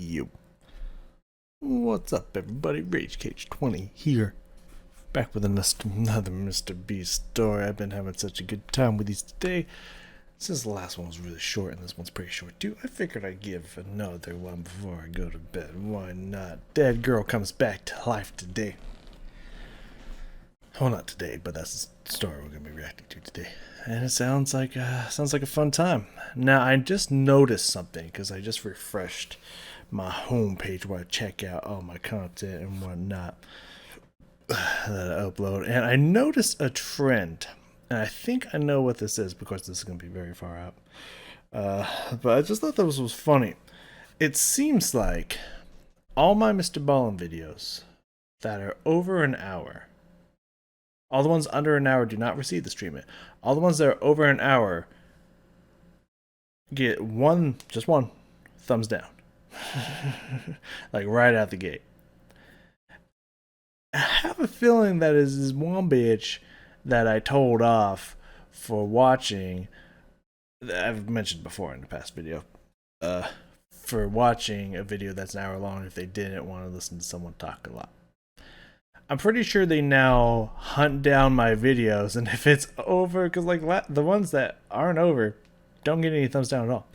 Yo. What's up, everybody? Rage Cage 20 here. Back with another Mr. Beast story. I've been having such a good time with these today. Since the last one was really short and this one's pretty short too, I figured I'd give another one before I go to bed. Why not? Dead girl comes back to life today. Well, not today, but that's the story we're gonna be reacting to today. And it sounds like a fun time. Now, I just noticed something because I just refreshed my homepage where I check out all my content and whatnot that I upload, and I noticed a trend, and I think I know what this is because this is going to be very far out. But I just thought that was funny. It seems like all my Mr. Ballen videos that are over an hour, all the ones under an hour do not receive this treatment. All the ones that are over an hour get just one thumbs down. Like right out the gate. I have a feeling that is this one bitch that I told off for watching. I've mentioned before in the past video. For watching a video that's an hour long if they didn't want to listen to someone talk a lot. I'm pretty sure they now hunt down my videos, and if it's over, because like the ones that aren't over don't get any thumbs down at all.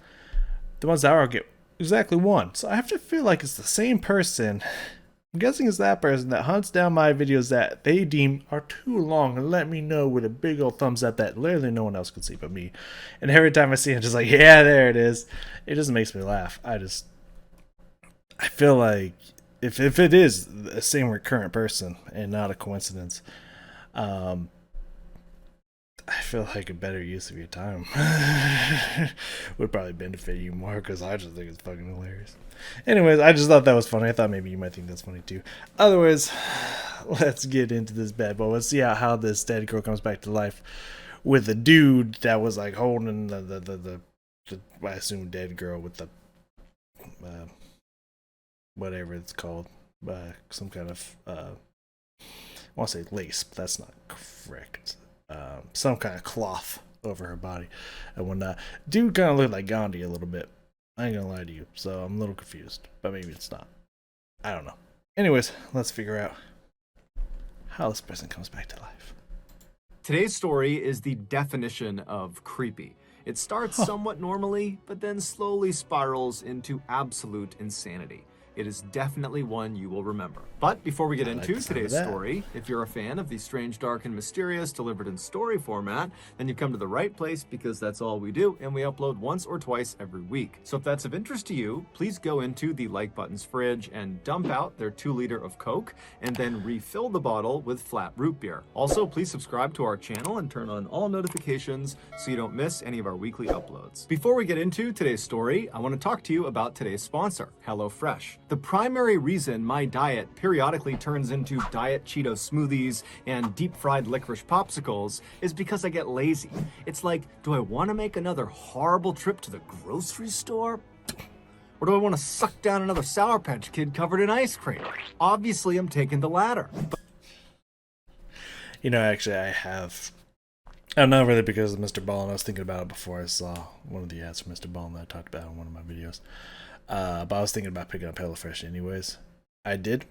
The ones that are get exactly one. So I have to feel like it's the same person. I'm guessing it's that person that hunts down my videos that they deem are too long and let me know with a big old thumbs up that literally no one else can see but me. And every time I see it, I'm just like, yeah, there it is. It just makes me laugh. I feel like if it is the same recurrent person and not a coincidence, I feel like a better use of your time would probably benefit you more, because I just think it's fucking hilarious. Anyways, I just thought that was funny. I thought maybe you might think that's funny too. Otherwise, let's get into this bad boy. Let's see how this dead girl comes back to life with a dude that was like holding the I assume dead girl with the whatever it's called, some kind of I want to say lace, but that's not correct. Some kind of cloth over her body and whatnot. Dude kind of looked like Gandhi a little bit. I ain't gonna lie to you, so I'm a little confused, but maybe it's not. I don't know. Anyways, let's figure out how this person comes back to life. Today's story is the definition of creepy. It starts somewhat normally, but then slowly spirals into absolute insanity. It is definitely one you will remember. But before we get into today's story, if you're a fan of the strange, dark, and mysterious delivered in story format, then you've come to the right place, because that's all we do, and we upload once or twice every week. So if that's of interest to you, please go into the like button's fridge and dump out their 2-liter of Coke, and then refill the bottle with flat root beer. Also, please subscribe to our channel and turn on all notifications so you don't miss any of our weekly uploads. Before we get into today's story, I want to talk to you about today's sponsor, HelloFresh. The primary reason my diet periodically turns into diet Cheeto smoothies and deep-fried licorice popsicles is because I get lazy. It's like, do I want to make another horrible trip to the grocery store? Or do I want to suck down another Sour Patch Kid covered in ice cream? Obviously, I'm taking the latter. You know, actually, I have. I'm not really because of Mr. Ballen. I was thinking about it before I saw one of the ads for Mr. Ballen that I talked about in one of my videos. But I was thinking about picking up HelloFresh anyways. I did.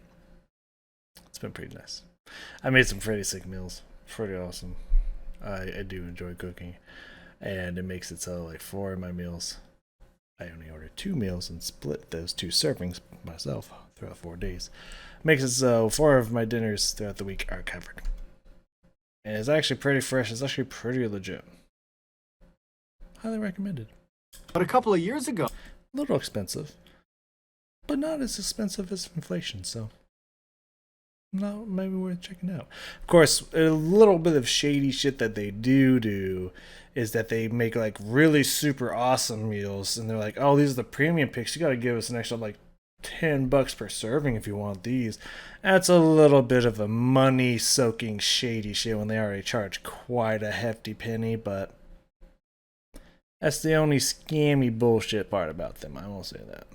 It's been pretty nice. I made some pretty sick meals. Pretty awesome. I do enjoy cooking. And it makes it so like 4 of my meals, I only order 2 meals and split those 2 servings myself throughout 4 days. Makes it so 4 of my dinners throughout the week are covered. And it's actually pretty fresh. It's actually pretty legit. Highly recommended. But a couple of years ago, a little expensive, but not as expensive as inflation, so no, maybe worth checking out. Of course, a little bit of shady shit that they do is that they make like really super awesome meals, and they're like, oh, these are the premium picks, you gotta give us an extra like $10 per serving if you want these. That's a little bit of a money soaking shady shit when they already charge quite a hefty penny, but that's the only scammy bullshit part about them. I will say that.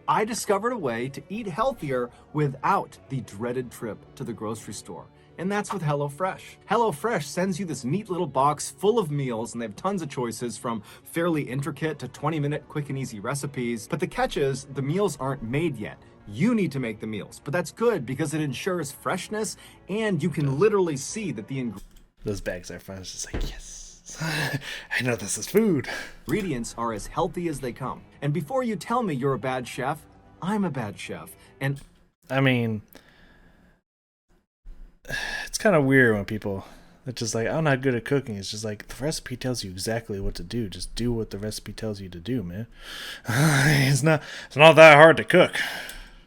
I discovered a way to eat healthier without the dreaded trip to the grocery store. And that's with HelloFresh. HelloFresh sends you this neat little box full of meals, and they have tons of choices from fairly intricate to 20-minute quick and easy recipes. But the catch is, the meals aren't made yet. You need to make the meals, but that's good because it ensures freshness, and you can literally see that the Those bags are fun. It's just like, yes, I know this is food. ingredients are as healthy as they come. And before you tell me you're a bad chef, I'm a bad chef. And I mean, it's kind of weird when people, it's just like, I'm not good at cooking. It's just like, the recipe tells you exactly what to do. Just do what the recipe tells you to do, man. It's not that hard to cook.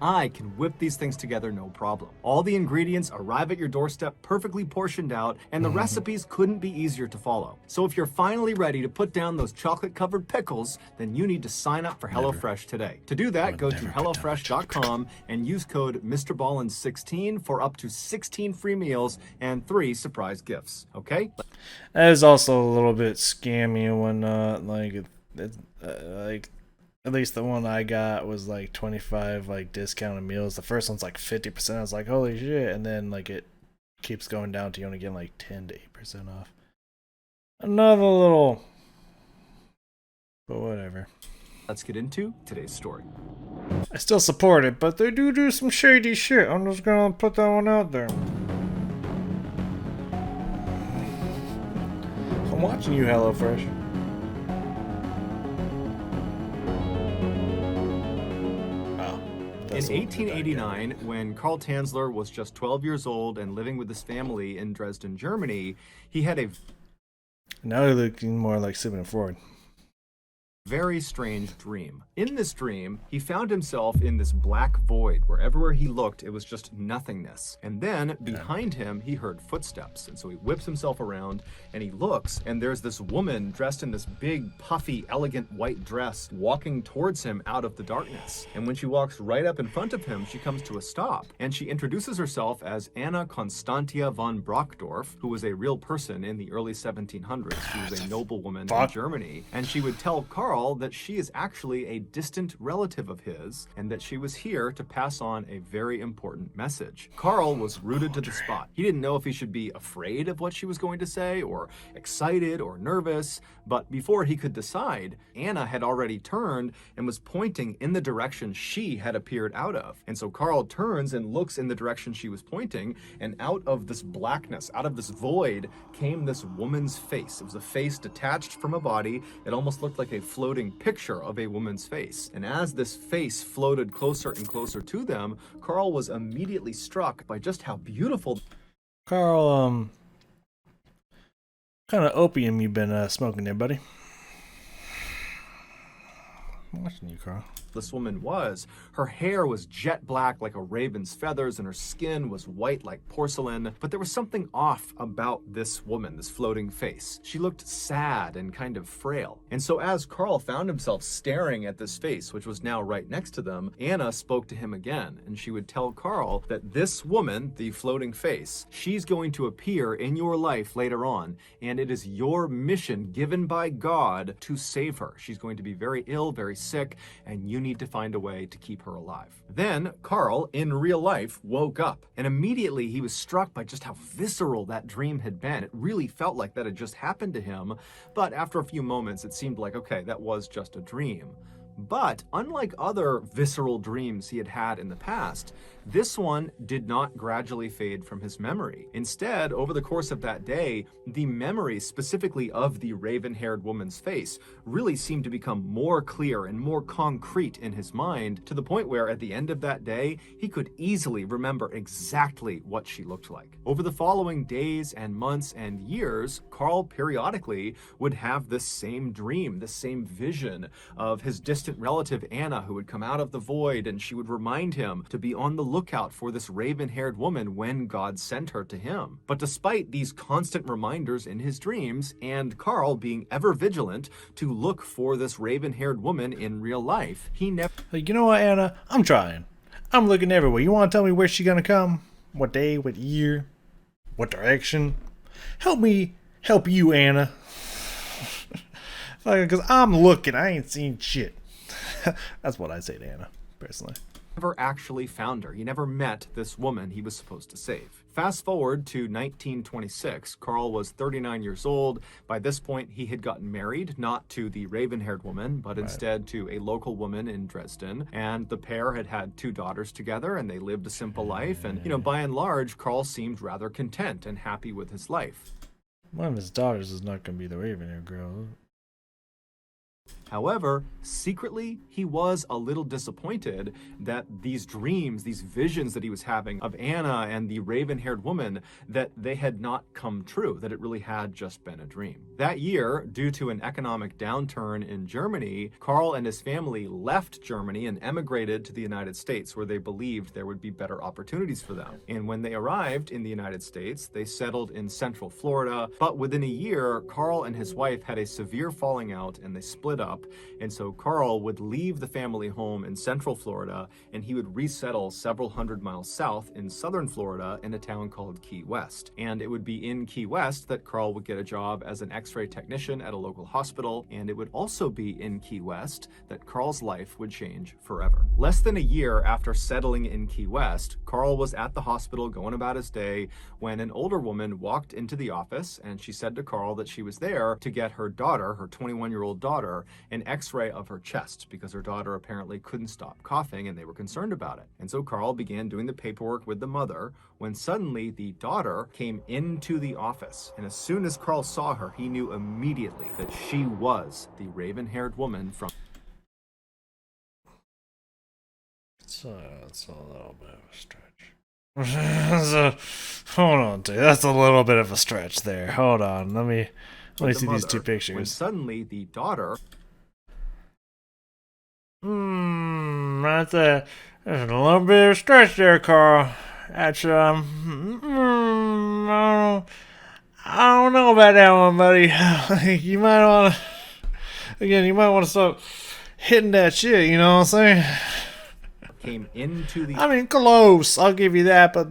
I can whip these things together no problem. All the ingredients arrive at your doorstep perfectly portioned out, and the recipes couldn't be easier to follow. So if you're finally ready to put down those chocolate-covered pickles, then you need to sign up for HelloFresh today. To do that, go to HelloFresh.com and use code MrBallen16 for up to 16 free meals and 3 surprise gifts. Okay? That is also a little bit scammy and whatnot. Like at least the one I got was like 25 like discounted meals. The first one's like 50%. I was like, holy shit. And then like it keeps going down to you only getting like 10 to 8% off. Another little, but whatever. Let's get into today's story. I still support it, but they do some shady shit. I'm just gonna put that one out there. I'm watching you, HelloFresh. In 1889, when Karl Tanzler was just 12 years old and living with his family in Dresden, Germany, he had a Now you're looking more like Sigmund Freud. very strange dream. In this dream, he found himself in this black void where everywhere he looked, it was just nothingness. And then behind him, he heard footsteps. And so he whips himself around and he looks, and there's this woman dressed in this big, puffy, elegant white dress walking towards him out of the darkness. And when she walks right up in front of him, she comes to a stop. And she introduces herself as Anna Constantia von Brockdorf, who was a real person in the early 1700s. She was a noblewoman in Germany. And she would tell Karl that she is actually a distant relative of his and that she was here to pass on a very important message. Karl was rooted to the spot. He didn't know if he should be afraid of what she was going to say or excited or nervous, but before he could decide, Anna had already turned and was pointing in the direction she had appeared out of. And so Karl turns and looks in the direction she was pointing, and out of this blackness, out of this void, came this woman's face. It was a face detached from a body. It almost looked like a floating picture of a woman's face. And as this face floated closer and closer to them, Karl was immediately struck by just how beautiful. Karl, kind of opium you been smoking there, buddy? I'm watching you, Karl. This woman was. Her hair was jet black like a raven's feathers, and her skin was white like porcelain. But there was something off about this woman, this floating face. She looked sad and kind of frail. And so as Karl found himself staring at this face, which was now right next to them, Anna spoke to him again, and she would tell Karl that this woman, the floating face, she's going to appear in your life later on, and it is your mission given by God to save her. She's going to be very ill, very sick, and you need to find a way to keep her alive. Then Karl, in real life, woke up, and immediately he was struck by just how visceral that dream had been. It really felt like that had just happened to him, but after a few moments, it seemed like, okay, that was just a dream. But unlike other visceral dreams he had had in the past, this one did not gradually fade from his memory. Instead, over the course of that day, the memory specifically of the raven-haired woman's face really seemed to become more clear and more concrete in his mind, to the point where at the end of that day, he could easily remember exactly what she looked like. Over the following days and months and years, Karl periodically would have this same dream, this same vision of his distant relative Anna, who would come out of the void, and she would remind him to be on the lookout for this raven-haired woman when God sent her to him. But despite these constant reminders in his dreams, and Karl being ever vigilant to look for this raven-haired woman in real life, he never... Like, you know what, Anna? I'm trying. I'm looking everywhere. You want to tell me where she's gonna come? What day? What year? What direction? Help me help you, Anna. Because I'm looking. I ain't seen shit. That's what I say to Anna, personally. never actually found her. He never met this woman he was supposed to save. Fast forward to 1926. Carl was 39 years old. By this point, he had gotten married, not to the raven-haired woman, but instead to a local woman in Dresden. And the pair had had 2 daughters together, and they lived a simple life. And, by and large, Carl seemed rather content and happy with his life. One of his daughters is not going to be the raven-haired girl. However, secretly, he was a little disappointed that these dreams, these visions that he was having of Anna and the raven-haired woman, that they had not come true, that it really had just been a dream. That year, due to an economic downturn in Germany, Carl and his family left Germany and emigrated to the United States, where they believed there would be better opportunities for them. And when they arrived in the United States, they settled in Central Florida. But within a year, Carl and his wife had a severe falling out and they split up. And so Carl would leave the family home in Central Florida and he would resettle several hundred miles south in Southern Florida in a town called Key West. And it would be in Key West that Carl would get a job as an X-ray technician at a local hospital. And it would also be in Key West that Carl's life would change forever. Less than a year after settling in Key West, Carl was at the hospital going about his day when an older woman walked into the office and she said to Carl that she was there to get her daughter, her 21-year-old daughter, an X-ray of her chest because her daughter apparently couldn't stop coughing and they were concerned about it. And so Carl began doing the paperwork with the mother when suddenly the daughter came into the office. And as soon as Carl saw her, he knew immediately that she was the raven-haired woman from... So it's a little bit of a stretch. Hold on, dude. That's a little bit of a stretch there. Hold on. Let me see these 2 pictures. When suddenly the daughter... That's a little bit of a stretch there, Carl. That's I don't know about that one, buddy. You might want to stop hitting that shit. You know what I'm saying? Came into the... I mean, close. I'll give you that, but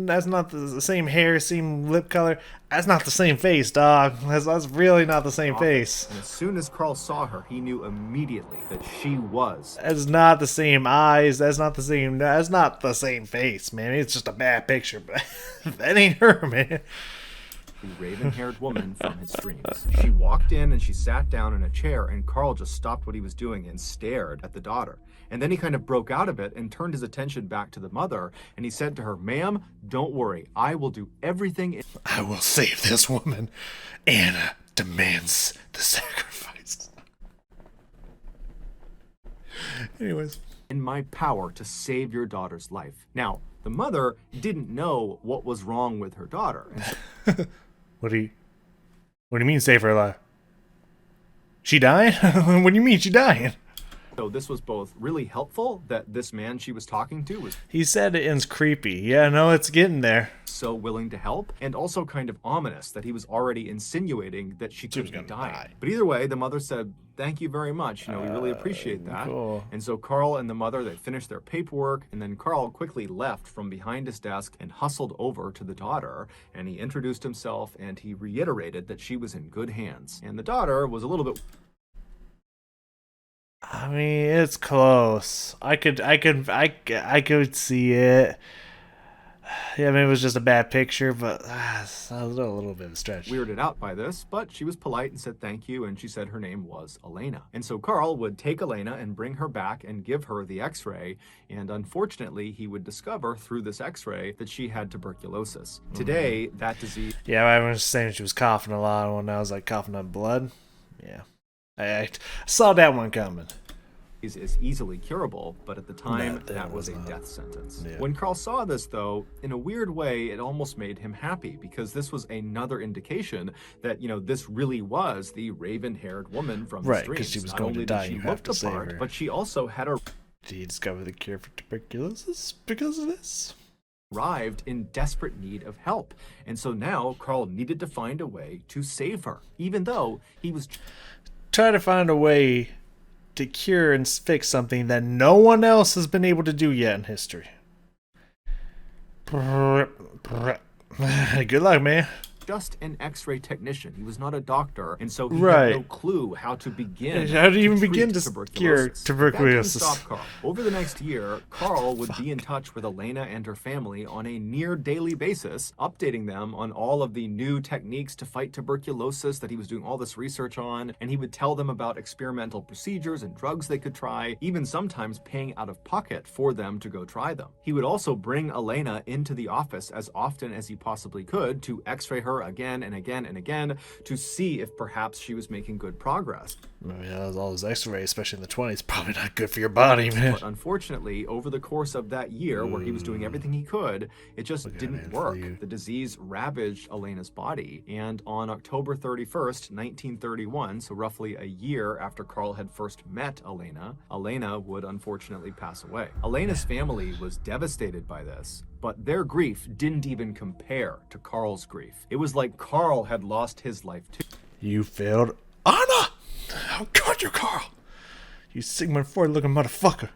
that's not the same hair, same lip color. That's not the same face, dog. That's really not the same face. And as soon as Carl saw her, he knew immediately that she was. That's not the same eyes. That's not the same face, man. It's just a bad picture, but that ain't her, man. The raven-haired woman from his dreams. She walked in and she sat down in a chair, and Carl just stopped what he was doing and stared at the daughter. And then he kind of broke out of it and turned his attention back to the mother, and he said to her, "Ma'am, don't worry. I will do everything. I will save this woman. Anna demands the sacrifice." Anyways. In my power to save your daughter's life. Now, the mother didn't know what was wrong with her daughter. What do you mean save her life? She dying? What do you mean she dying? So this was both really helpful that this man she was talking to was... He said it ends creepy. Yeah, no, it's getting there. So willing to help, and also kind of ominous that he was already insinuating that she could be dying. But either way, the mother said, "Thank you very much. We really appreciate that." Cool. And so Carl and the mother, they finished their paperwork, and then Carl quickly left from behind his desk and hustled over to the daughter, and he introduced himself, and he reiterated that she was in good hands. And the daughter was a little bit... I mean, it's close. I could see it. Yeah, maybe it was just a bad picture, but it's a little bit of a stretch. Weirded out by this, but she was polite and said thank you, and she said her name was Elena. And so Carl would take Elena and bring her back and give her the X-ray, and unfortunately, he would discover through this X-ray that she had tuberculosis. Today, that disease... Yeah, I was saying she was coughing a lot when I was like coughing up blood. Yeah. I saw that one coming. Is easily curable, but at the time, that was a death sentence. Yeah. When Carl saw this, though, in a weird way, it almost made him happy, because this was another indication that, this really was the raven-haired woman from his dreams. Right, because she was going to die. You have to save her. But she also had a... Did he discover the cure for tuberculosis because of this? Arrived in desperate need of help. And so now Carl needed to find a way to save her, even though he was... Try to find a way to cure and fix something that no one else has been able to do yet in history. Good luck, man. just an X-ray technician. He was not a doctor, and so he had no Right. clue how to begin. How do you even treat begin to cure tuberculosis? That tuberculosis? didn't stop Carl. Over the next year, Carl would be in touch with Elena and her family on a near daily basis, updating them on all of the new techniques to fight tuberculosis that he was doing all this research on, and he would tell them about experimental procedures and drugs they could try, even sometimes paying out of pocket for them to go try them. He would also bring Elena into the office as often as he possibly could to x-ray her again and again and again to see if perhaps she was making good progress. Yeah, all those X-rays, especially in the 20s, probably not good for your body, man. But unfortunately, over the course of that year where he was doing everything he could, it just didn't work. The disease ravaged Elena's body, and on October 31st, 1931, so roughly a year after Carl had first met Elena, Elena would unfortunately pass away. Elena's family was devastated by this, but their grief didn't even compare to Carl's grief. It was like Carl had lost his life too. You failed. Anna! How could you, Carl? You Sigmund Freud looking motherfucker.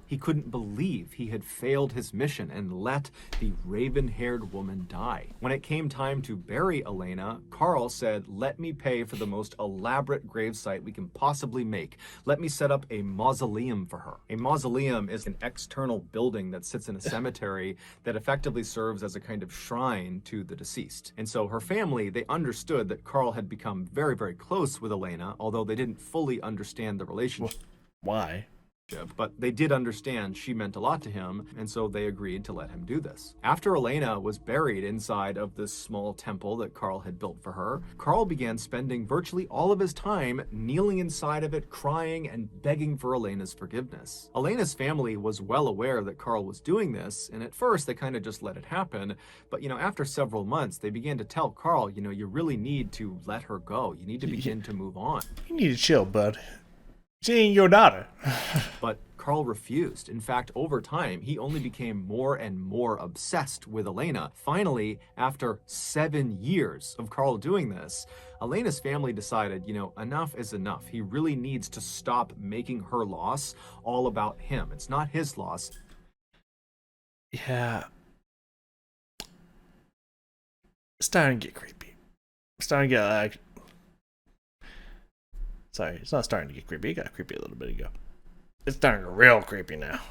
He couldn't believe he had failed his mission and let the raven-haired woman die. When it came time to bury Elena, Carl said, "Let me pay for the most elaborate gravesite we can possibly make. Let me set up a mausoleum for her." A mausoleum is an external building that sits in a cemetery that effectively serves as a kind of shrine to the deceased. And so her family, they understood that Carl had become very, very close with Elena, although they didn't fully understand the relationship. Why? But they did understand she meant a lot to him, and so they agreed to let him do this. After Elena was buried inside of this small temple that Carl had built for her, Carl began spending virtually all of his time kneeling inside of it, crying and begging for Elena's forgiveness. Elena's family was well aware that Carl was doing this, and at first they kind of just let it happen, but after several months, they began to tell Carl, you really need to let her go. You need to begin to move on. You need to chill, bud. She ain't your daughter. But Carl refused. In fact, over time, he only became more and more obsessed with Elena. Finally, after 7 years of Carl doing this, Elena's family decided, enough is enough. He really needs to stop making her loss all about him. It's not his loss. Yeah. It's starting to get creepy. It's starting to get Sorry, it's not starting to get creepy. It got creepy a little bit ago. It's starting to get real creepy now.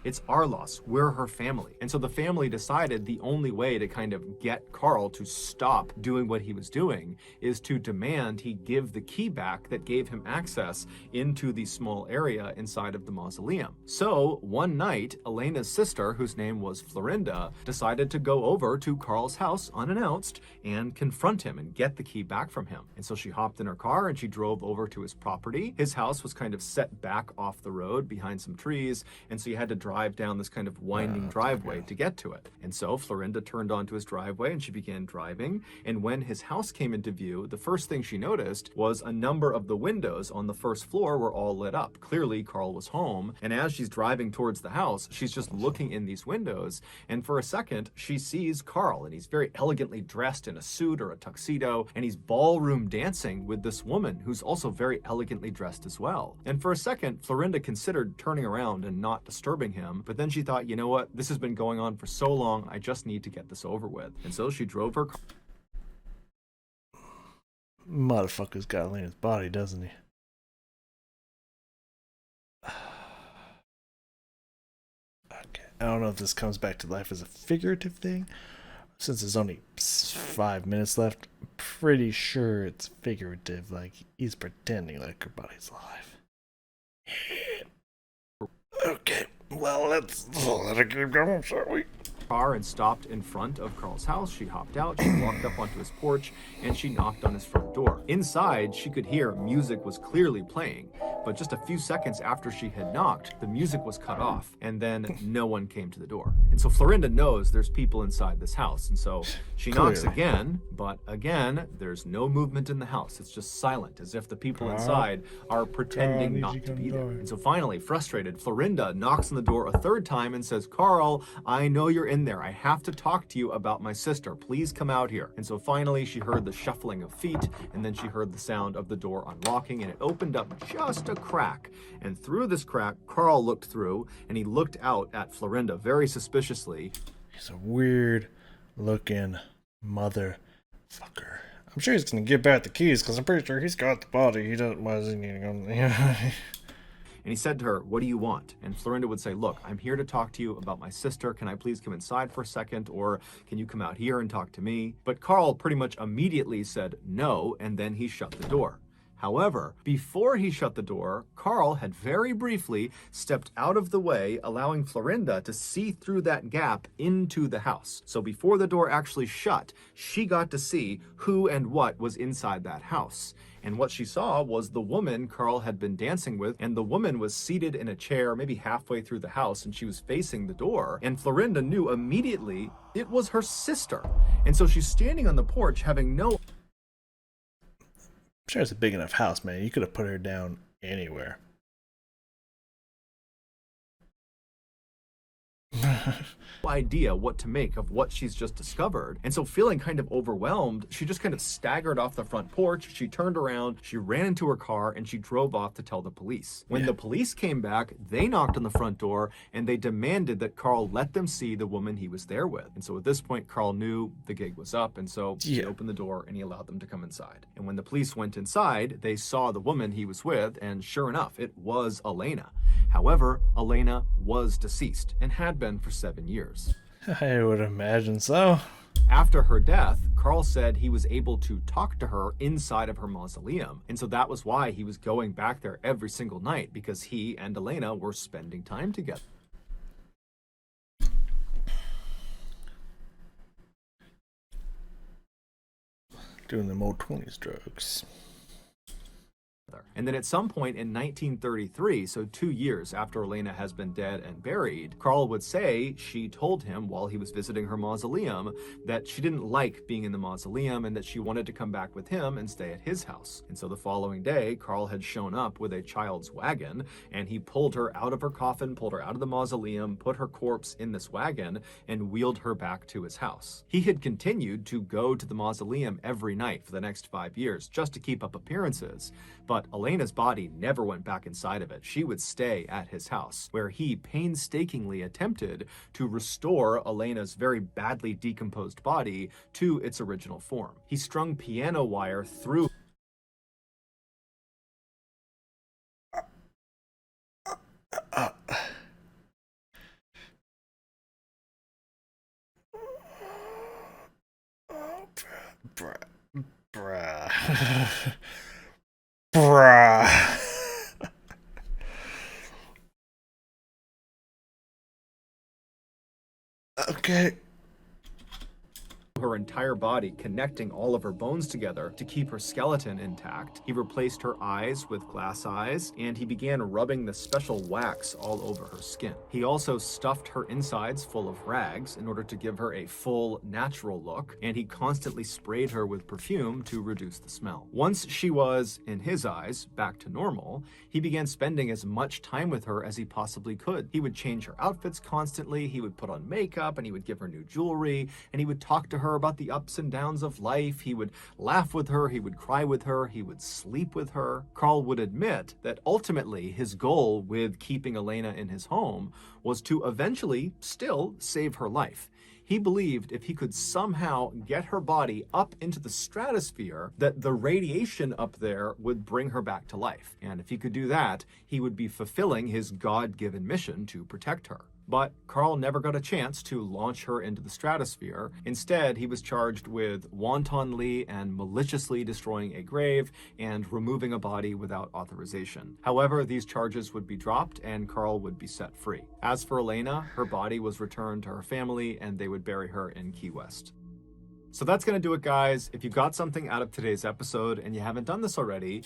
It's our loss. We're her family. And so the family decided the only way to kind of get Carl to stop doing what he was doing is to demand he give the key back that gave him access into the small area inside of the mausoleum. So one night, Elena's sister, whose name was Florinda, decided to go over to Carl's house unannounced and confront him and get the key back from him. And so she hopped in her car and she drove over to his property. His house was kind of set back off the road behind some trees, and so you had to drive down this kind of winding driveway to get to it. And so Florinda turned onto his driveway and she began driving. And when his house came into view, the first thing she noticed was a number of the windows on the first floor were all lit up. Clearly, Carl was home. And as she's driving towards the house, she's just looking in these windows. And for a second, she sees Carl, and he's very elegantly dressed in a suit or a tuxedo, and he's ballroom dancing with this woman who's also very elegantly dressed as well. And for a second, Florinda considered turning around and not disturbing him. But then she thought, you know what? This has been going on for so long. I just need to get this over with. And so she drove her car. Motherfucker's got Elena's body, doesn't he? Okay. I don't know if this comes back to life as a figurative thing. Since there's only 5 minutes left, I'm pretty sure it's figurative. Like, he's pretending like her body's alive. Okay. Well, let's let it keep going, shall we? Car and stopped in front of Carl's house. She hopped out, she walked up onto his porch, and she knocked on his front door. Inside, she could hear music was clearly playing, but just a few seconds after she had knocked, the music was cut off, and then no one came to the door. And so Florinda knows there's people inside this house, and so she knocks again, but again, there's no movement in the house. It's just silent, as if the people inside are pretending not to be there. And so finally, frustrated, Florinda knocks on the door a third time and says, "Carl, I know you're in there. I have to talk to you about my sister. Please come out here." And so finally she heard the shuffling of feet, and then she heard the sound of the door unlocking, and it opened up just a crack. And through this crack, Carl looked through, and he looked out at Florinda very suspiciously. He's a weird looking mother Fucker. I'm sure he's gonna give back the keys because I'm pretty sure he's got the body. He doesn't. Why is he needing them? And he said to her, "What do you want?" And Florinda would say, "Look, I'm here to talk to you about my sister. Can I please come inside for a second? Or can you come out here and talk to me?" But Carl pretty much immediately said no, and then he shut the door. However, before he shut the door, Carl had very briefly stepped out of the way, allowing Florinda to see through that gap into the house. So before the door actually shut, she got to see who and what was inside that house. And what she saw was the woman Carl had been dancing with, and the woman was seated in a chair maybe halfway through the house, and she was facing the door. And Florinda knew immediately it was her sister. And so she's standing on the porch having no I'm sure it's a big enough house, man. You could have put her down anywhere. idea what to make of what she's just discovered. And so feeling kind of overwhelmed, she just kind of staggered off the front porch. She turned around, she ran into her car, and she drove off to tell the police. When the police came back, they knocked on the front door and they demanded that Carl let them see the woman he was there with. And so at this point, Carl knew the gig was up, and so he opened the door and he allowed them to come inside. And when the police went inside, they saw the woman he was with, and sure enough, it was Elena. However, Elena was deceased and had been for 7 years. I would imagine so. After her death, Carl said he was able to talk to her inside of her mausoleum. And so that was why he was going back there every single night, because he and Elena were spending time together. Doing them old 20s drugs. And then at some point in 1933, so 2 years after Elena has been dead and buried, Carl would say she told him while he was visiting her mausoleum that she didn't like being in the mausoleum and that she wanted to come back with him and stay at his house. And so the following day, Carl had shown up with a child's wagon, and he pulled her out of her coffin, pulled her out of the mausoleum, put her corpse in this wagon, and wheeled her back to his house. He had continued to go to the mausoleum every night for the next 5 years just to keep up appearances. But Elena's body never went back inside of it. She would stay at his house, where he painstakingly attempted to restore Elena's very badly decomposed body to its original form. He strung piano wire through Bruh. Bruh. Okay. her entire body, connecting all of her bones together to keep her skeleton intact. He replaced her eyes with glass eyes, and he began rubbing the special wax all over her skin. He also stuffed her insides full of rags in order to give her a full, natural look, and he constantly sprayed her with perfume to reduce the smell. Once she was, in his eyes, back to normal, he began spending as much time with her as he possibly could. He would change her outfits constantly, he would put on makeup, and he would give her new jewelry, and he would talk to her about the ups and downs of life. He would laugh with her, he would cry with her, he would sleep with her. Carl would admit that ultimately his goal with keeping Elena in his home was to eventually still save her life. He believed if he could somehow get her body up into the stratosphere, that the radiation up there would bring her back to life. And if he could do that, he would be fulfilling his God-given mission to protect her. But Carl never got a chance to launch her into the stratosphere. Instead, he was charged with wantonly and maliciously destroying a grave and removing a body without authorization. However, these charges would be dropped and Carl would be set free. As for Elena, her body was returned to her family and they would bury her in Key West. So that's going to do it, guys. If you got something out of today's episode and you haven't done this already,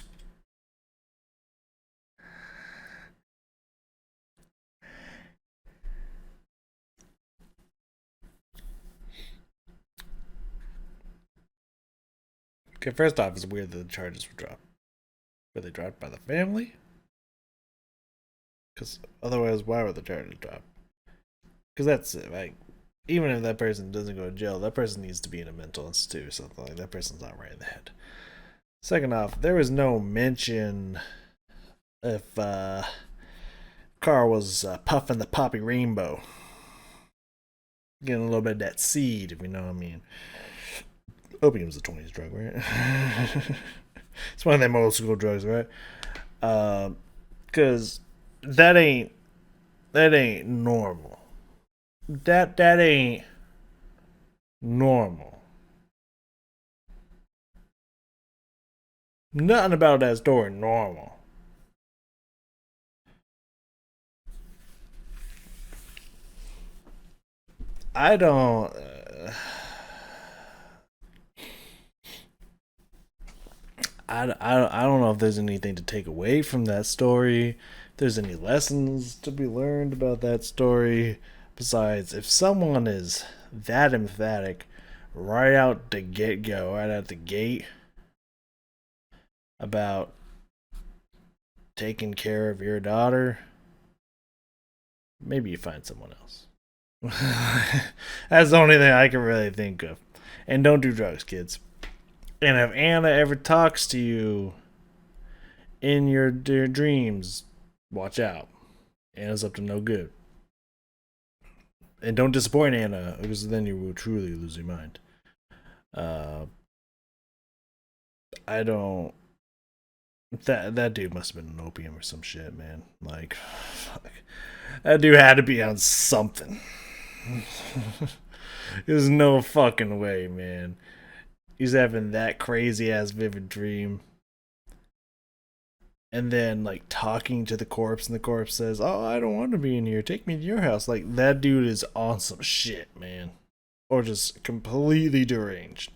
Okay, first off, it's weird that the charges were dropped. Were they dropped by the family? Because otherwise, why were the charges dropped? Because that's it. Like, even if that person doesn't go to jail, that person needs to be in a mental institute or something. Like, that person's not right in the head. Second off, there was no mention if Carl was puffing the poppy rainbow. Getting a little bit of that seed, if you know what I mean. Opium's a 20s drug, right? It's one of them old school drugs, right? Because that ain't normal. That ain't normal. Nothing about that story normal. I don't. I don't know if there's anything to take away from that story. If there's any lessons to be learned about that story. Besides, if someone is that emphatic right out the get go, right out the gate, about taking care of your daughter, maybe you find someone else. That's the only thing I can really think of. And don't do drugs, kids. And if Anna ever talks to you in your dreams, watch out. Anna's up to no good. And don't disappoint Anna, because then you will truly lose your mind. I don't. That dude must have been an opium or some shit, man. Like, fuck. That dude had to be on something. There's no fucking way, man. He's having that crazy ass vivid dream. And then, like, talking to the corpse, and the corpse says, "Oh, I don't want to be in here. Take me to your house." Like, that dude is on some shit, man. Or just completely deranged.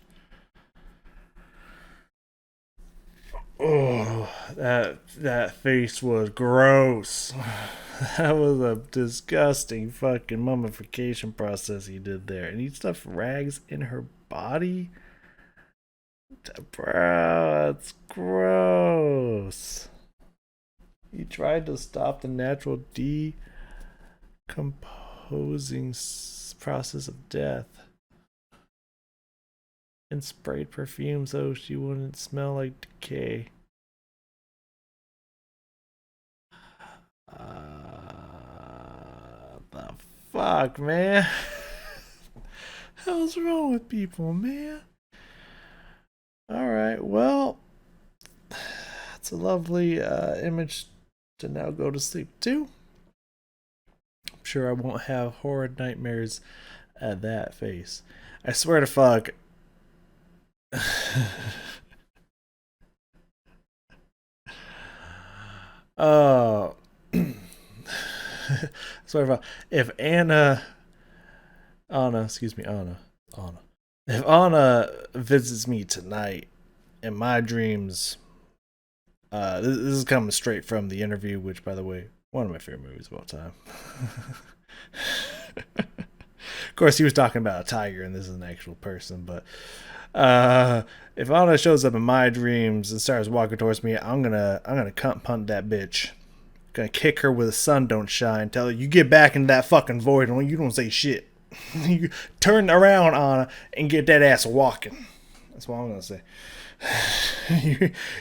Oh, that face was gross. That was a disgusting fucking mummification process he did there. And he stuffed rags in her body? Bro, that's gross. He tried to stop the natural decomposing process of death and sprayed perfume so she wouldn't smell like decay. The fuck, man? Hell's wrong with people, man? Alright, well, it's a lovely image to now go to sleep to. I'm sure I won't have horrid nightmares at that face. I swear to fuck. Oh. Swear to fuck. If Anna, if Anna visits me tonight in my dreams, this is coming straight from The Interview, which, by the way, one of my favorite movies of all time. Of course, he was talking about a tiger, and this is an actual person. But if Anna shows up in my dreams and starts walking towards me, I'm gonna cunt punt that bitch. Gonna kick her where the sun don't shine. Tell her, you get back in that fucking void, and you don't say shit. You turn around, Anna, and get that ass walking. That's what I'm gonna say.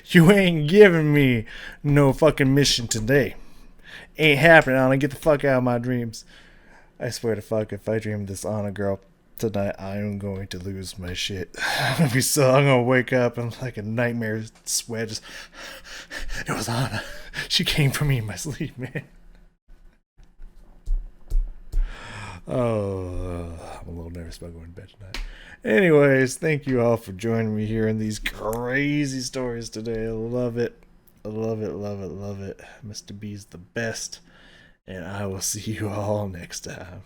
You ain't giving me no fucking mission today. Ain't happening, Anna. Get the fuck out of my dreams. I swear to fuck, if I dream this Anna girl tonight, I am going to lose my shit. I'm gonna wake up and like a nightmare sweat. Just, it was Anna. She came for me in my sleep, man. Oh, I'm a little nervous about going to bed tonight. Anyways, thank you all for joining me here in these crazy stories today. I love it. I love it, love it, love it. Mr. B's the best. And I will see you all next time.